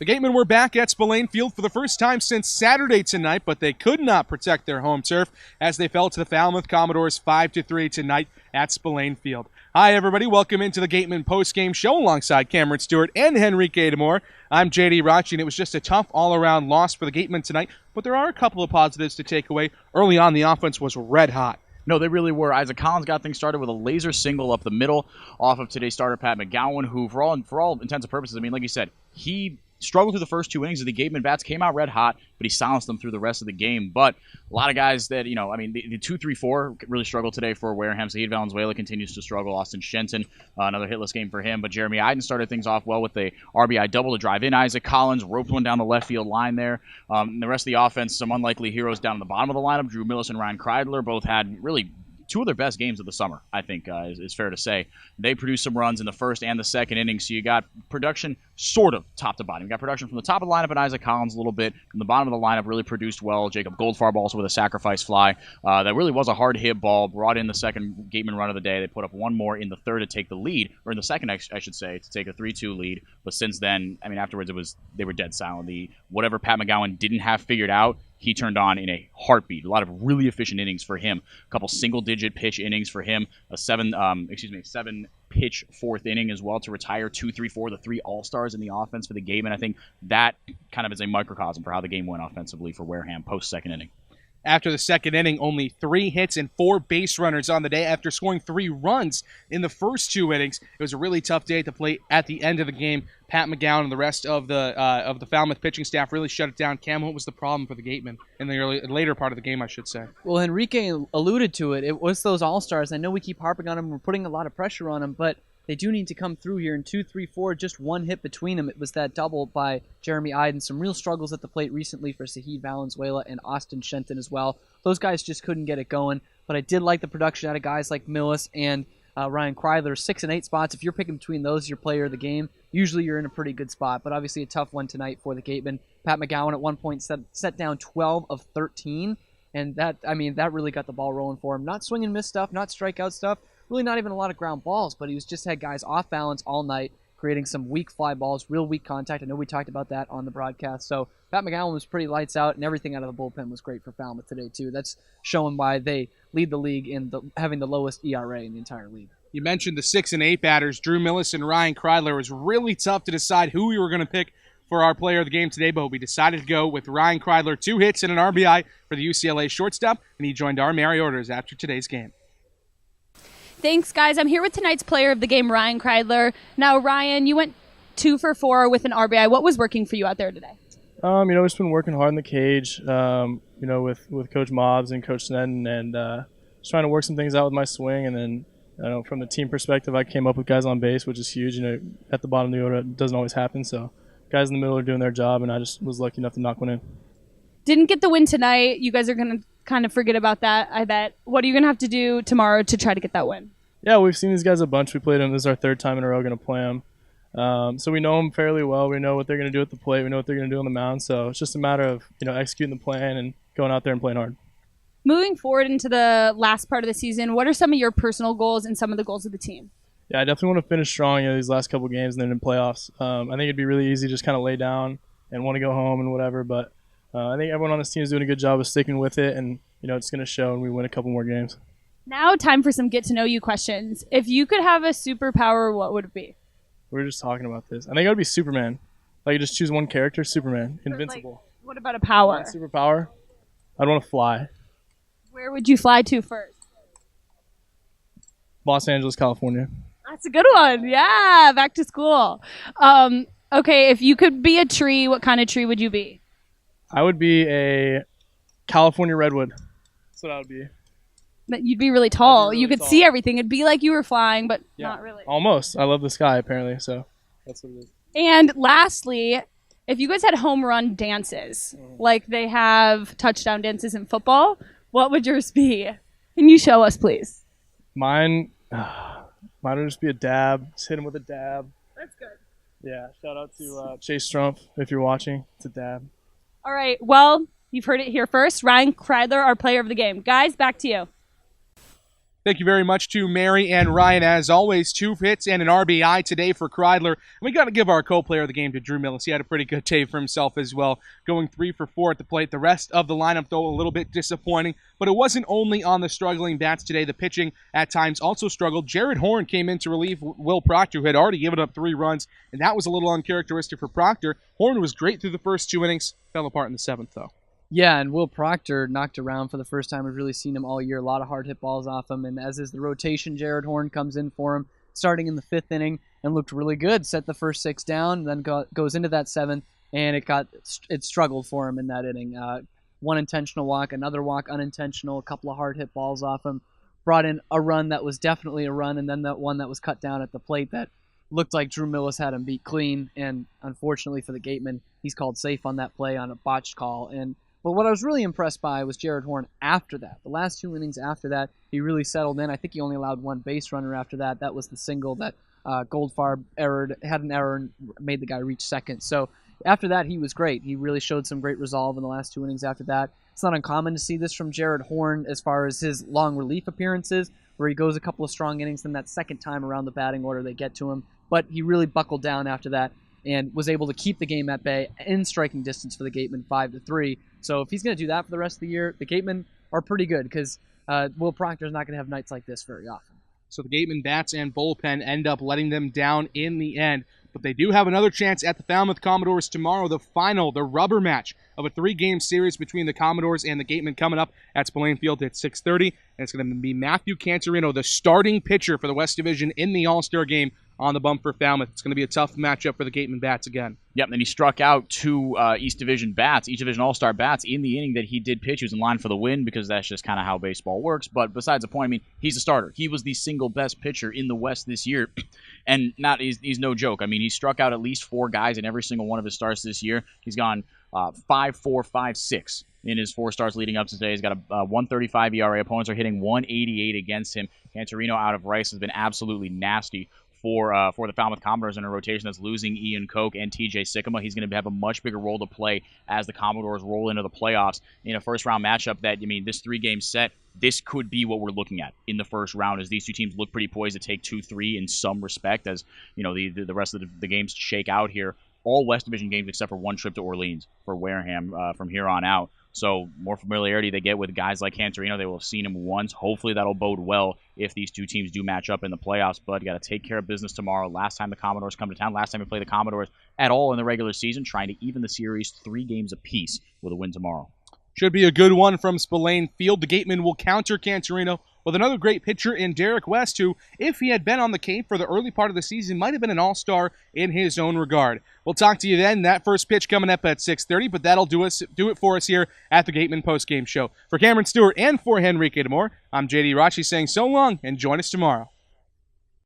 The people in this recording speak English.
The Gatemen were back at Spillane Field for the first time since Saturday tonight, but they could not protect their home turf as they fell to the Falmouth Commodores 5-3 tonight at Spillane Field. Hi, everybody. Welcome into the Gatemen Postgame Show alongside Cameron Stuart and Henrique DaMour. I'm JD Raucci, and it was just a tough all-around loss for the Gatemen tonight, but there are a couple of positives to take away. Early on, the offense was red hot. No, they really were. Isaac Collins got things started with a laser single up the middle off of today's starter, Pat McGowan, who, for all intents and purposes, I mean, like you said, he struggled through the first two innings of the Gatemen bats, came out red hot, but he silenced them through the rest of the game. But a lot of guys that, the 2-3-4 really struggled today for Wareham. Saheed Valenzuela continues to struggle. Austin Shenton, another hitless game for him. But Jeremy Iden started things off well with the RBI double to drive in. Isaac Collins roped one down the left field line there. And the rest of the offense, some unlikely heroes down in the bottom of the lineup. Drew Millis and Ryan Kreidler both had really two of their best games of the summer, I think, is fair to say. They produced some runs in the first and the second inning, so you got production sort of top to bottom. You got production from the top of the lineup and Isaac Collins a little bit. From the bottom of the lineup really produced well. Jacob Goldfarb also with a sacrifice fly. That really was a hard hit ball, brought in the second Gateman run of the day. They put up one more in the third to take the lead, or in the second, I should say, to take a 3-2 lead. But since then, afterwards, they were dead silent. Whatever Pat McGowan didn't have figured out, he turned on in a heartbeat. A lot of really efficient innings for him. A couple single-digit pitch innings for him. A seven-pitch fourth inning as well to retire 2-3-4, the three all-stars in the offense for the game. And I think that kind of is a microcosm for how the game went offensively for Wareham post-second inning. After the second inning, only 3 hits and 4 base runners on the day after scoring 3 runs in the first 2 innings. It was a really tough day at the plate at the end of the game. Pat McGowan and the rest of the Falmouth pitching staff really shut it down. Cam, what was the problem for the Gatemen in the later part of the game, I should say? Well, Henrique alluded to it. It was those all-stars. I know we keep harping on them. We're putting a lot of pressure on them, but they do need to come through here in 2-3-4, just one hit between them. It was that double by Jeremy Iden. Some real struggles at the plate recently for Saheed Valenzuela and Austin Shenton as well. Those guys just couldn't get it going, but I did like the production out of guys like Millis and Ryan Kreidler. 6 and 8 spots. If you're picking between those, your player of the game, usually you're in a pretty good spot, but obviously a tough one tonight for the Gatemen. Pat McGowan at one point set down 12 of 13, and that really got the ball rolling for him. Not swing and miss stuff, not strikeout stuff, really not even a lot of ground balls, but he just had guys off balance all night, creating some weak fly balls, real weak contact. I know we talked about that on the broadcast. So Pat McGowan was pretty lights out, and everything out of the bullpen was great for Falmouth today, too. That's showing why they lead the league in having the lowest ERA in the entire league. You mentioned the 6 and 8 batters, Drew Millis and Ryan Kreidler. It was really tough to decide who we were going to pick for our player of the game today, but we decided to go with Ryan Kreidler, 2 hits and an RBI for the UCLA shortstop, and he joined our Mary Orders after today's game. Thanks, guys. I'm here with tonight's player of the game, Ryan Kreidler. Now, Ryan, you went 2 for 4 with an RBI. What was working for you out there today? Just been working hard in the cage, with Coach Mobbs and Coach Sneddon, and just trying to work some things out with my swing. And then, from the team perspective, I came up with guys on base, which is huge. At the bottom of the order, it doesn't always happen. So guys in the middle are doing their job, and I just was lucky enough to knock one in. Didn't get the win tonight. You guys are going to kind of forget about that, I bet. What are you going to have to do tomorrow to try to get that win? Yeah, we've seen these guys a bunch. We played them. This is our 3rd time in a row going to play them. So we know them fairly well. We know what they're going to do at the plate. We know what they're going to do on the mound. So it's just a matter of executing the plan and going out there and playing hard. Moving forward into the last part of the season, what are some of your personal goals and some of the goals of the team? Yeah, I definitely want to finish strong these last couple games and then in playoffs. I think it'd be really easy to just kind of lay down and want to go home and whatever. But I think everyone on this team is doing a good job of sticking with it, and it's going to show when we win a couple more games. Now time for some get-to-know-you questions. If you could have a superpower, what would it be? We were just talking about this. I think it would be Superman. Like, just choose one character, Superman. Invincible. What about a power? Superpower? I'd want to fly. Where would you fly to first? Los Angeles, California. That's a good one. Yeah, back to school. Okay, if you could be a tree, what kind of tree would you be? I would be a California redwood. That's what I would be. You'd be really tall. You could see everything. It'd be like you were flying, but not really. Almost. I love the sky, apparently, so that's what it is. And lastly, if you guys had home run dances, like they have touchdown dances in football, what would yours be? Can you show us, please? Mine would just be a dab. Just hit him with a dab. That's good. Yeah, shout out to Chase Strumpf if you're watching. It's a dab. All right, well, you've heard it here first. Ryan Kreidler, our player of the game. Guys, back to you. Thank you very much to Mary and Ryan. As always, 2 hits and an RBI today for Kreidler. And we got to give our co-player of the game to Drew Millis. He had a pretty good day for himself as well, going 3 for 4 at the plate. The rest of the lineup, though, a little bit disappointing. But it wasn't only on the struggling bats today. The pitching at times also struggled. Jared Horn came in to relieve Will Proctor, who had already given up 3 runs, and that was a little uncharacteristic for Proctor. Horn was great through the first 2 innings. Fell apart in the 7th, though. Yeah, and Will Proctor knocked around for the first time. We've really seen him all year. A lot of hard hit balls off him, and as is the rotation, Jared Horn comes in for him, starting in the 5th inning, and looked really good. Set the first 6 down, then goes into that 7th, and it struggled for him in that inning. 1 intentional walk, another walk unintentional, a couple of hard hit balls off him. Brought in a run that was definitely a run, and then that one that was cut down at the plate that looked like Drew Millis had him beat clean, and unfortunately for the Gatemen, he's called safe on that play on a botched call. But what I was really impressed by was Jared Horn after that. The last 2 innings after that, he really settled in. I think he only allowed 1 base runner after that. That was the single that Goldfarb had an error and made the guy reach second. So after that, he was great. He really showed some great resolve in the last 2 innings after that. It's not uncommon to see this from Jared Horn as far as his long relief appearances, where he goes a couple of strong innings, then that second time around the batting order they get to him. But he really buckled down after that and was able to keep the game at bay in striking distance for the Gatemen 5-3. So if he's going to do that for the rest of the year, the Gatemen are pretty good because Will Proctor's not going to have nights like this very often. So the Gatemen bats and bullpen end up letting them down in the end. But they do have another chance at the Falmouth Commodores tomorrow, the rubber match of a 3-game series between the Commodores and the Gatemen coming up at Spillane Field at 6:30. And it's going to be Matthew Cantorino, the starting pitcher for the West Division in the All-Star game, on the bump for Falmouth. It's going to be a tough matchup for the Gatemen bats again. Yep, and he struck out 2 East Division All-Star bats in the inning that he did pitch. He was in line for the win because that's just kind of how baseball works. But besides the point, I mean, he's a starter. He was the single best pitcher in the West this year, and he's no joke. I mean, he struck out at least 4 guys in every single one of his starts this year. He's gone 5-4, 5-6 in his 4 starts leading up to today. He's got a 1.35 ERA. Opponents are hitting 1.88 against him. Cantorino out of Rice has been absolutely nasty for the Falmouth Commodores in a rotation that's losing Ian Koch and TJ Sycamore. He's going to have a much bigger role to play as the Commodores roll into the playoffs in a first-round matchup that, I mean, this 3-game set, this could be what we're looking at in the first round as these 2 teams look pretty poised to take 2-3 in some respect as, you know, the rest of the games shake out here. All West Division games except for 1 trip to Orleans for Wareham from here on out. So more familiarity they get with guys like Cantorino. They will have seen him once. Hopefully that'll bode well if these 2 teams do match up in the playoffs. But you got to take care of business tomorrow. Last time the Commodores come to town, last time we play the Commodores at all in the regular season, trying to even the series 3 games apiece with a win tomorrow. Should be a good one from Spillane Field. The Gatemen will counter Cantorino with another great pitcher in Derek West, who, if he had been on the Cape for the early part of the season, might have been an all-star in his own regard. We'll talk to you then. That first pitch coming up at 6:30, but that'll do it for us here at the Gatemen Postgame Show. For Cameron Stuart and for Henrique DaMour, I'm JD Raucci saying so long and join us tomorrow.